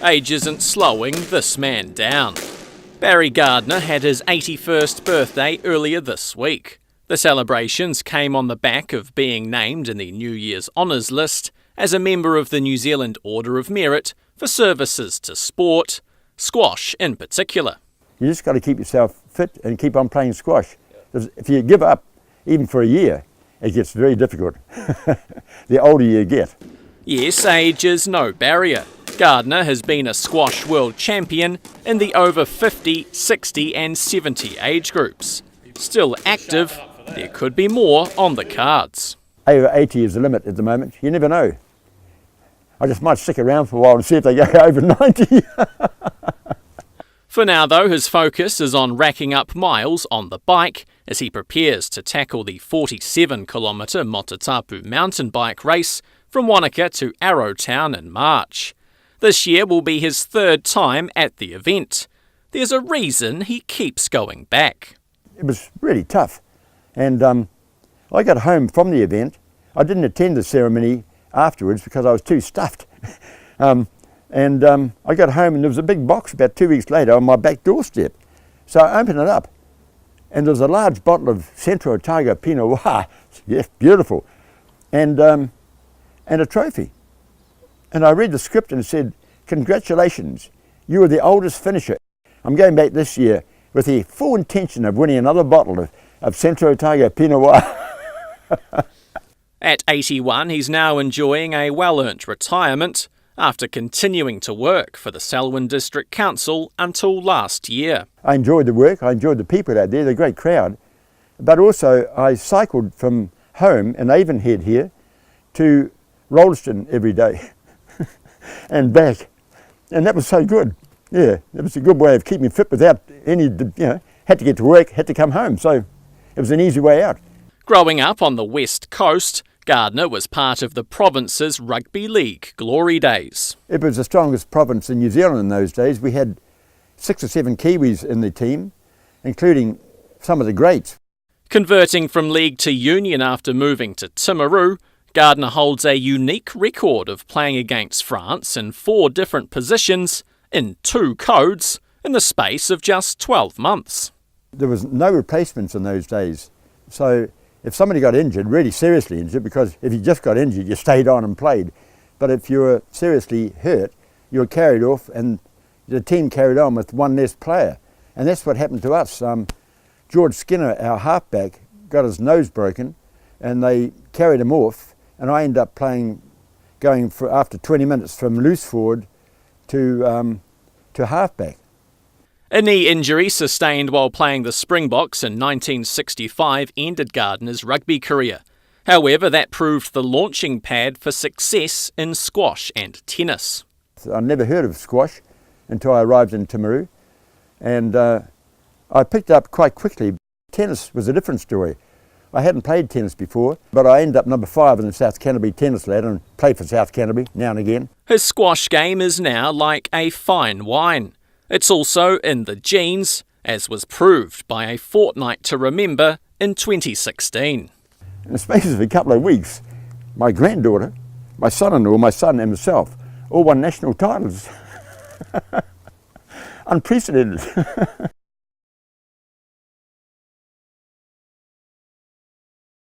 Age isn't slowing this man down. Barry Gardiner had his 81st birthday earlier this week. The celebrations came on the back of being named in the New Year's Honours list as a member of the New Zealand Order of Merit for services to sport, squash in particular. You just got to keep yourself fit and keep on playing squash. If you give up, even for a year, it gets very difficult the older you get. Yes, age is no barrier. Gardiner has been a squash world champion in the over 50, 60 and 70 age groups. Still active, there could be more on the cards. Over 80 is the limit at the moment. You never know. I just might stick around for a while and see if they go over 90. For now though, his focus is on racking up miles on the bike as he prepares to tackle the 47-kilometre Motatapu mountain bike race from Wanaka to Arrowtown in March. This year will be his third time at the event. There's a reason he keeps going back. It was really tough, and I got home from the event. I didn't attend the ceremony afterwards because I was too stuffed. I got home and there was a big box about 2 weeks later on my back doorstep. So I opened it up and there was a large bottle of Centro Otago Pinot Noir, yes, beautiful, and a trophy. And I read the script and it said, "Congratulations, you are the oldest finisher. I'm going back this year with the full intention of winning another bottle of Centro Otago Pinot Noir." At 81, he's now enjoying a well-earned retirement after continuing to work for the Selwyn District Council until last year. I enjoyed the work, I enjoyed the people out there, they're a great crowd, but also I cycled from home in Avonhead here to Rolleston every day and back, and that was so good. Yeah, it was a good way of keeping me fit without any, had to get to work, had to come home, so it was an easy way out. Growing up on the West Coast, Gardiner was part of the province's rugby league glory days. It was the strongest province in New Zealand in those days. We had 6 or 7 Kiwis in the team, including some of the greats. Converting from league to union after moving to Timaru, Gardiner holds a unique record of playing against France in 4 different positions in 2 codes in the space of just 12 months. There was no replacements in those days, so if somebody got injured, really seriously injured, because if you just got injured, you stayed on and played. But if you were seriously hurt, you were carried off and the team carried on with one less player. And that's what happened to us. George Skinner, our halfback, got his nose broken and they carried him off, and I ended up going for after 20 minutes from loose forward to halfback. A knee injury sustained while playing the Springboks in 1965 ended Gardiner's rugby career. However, that proved the launching pad for success in squash and tennis. I never heard of squash until I arrived in Timaru, and I picked it up quite quickly. Tennis was a different story. I hadn't played tennis before, but I ended up number 5 in the South Canterbury tennis ladder and played for South Canterbury now and again. His squash game is now like a fine wine. It's also in the genes, as was proved by a fortnight to remember in 2016. In the space of a couple of weeks, my granddaughter, my son-in-law, my son and myself all won national titles. Unprecedented.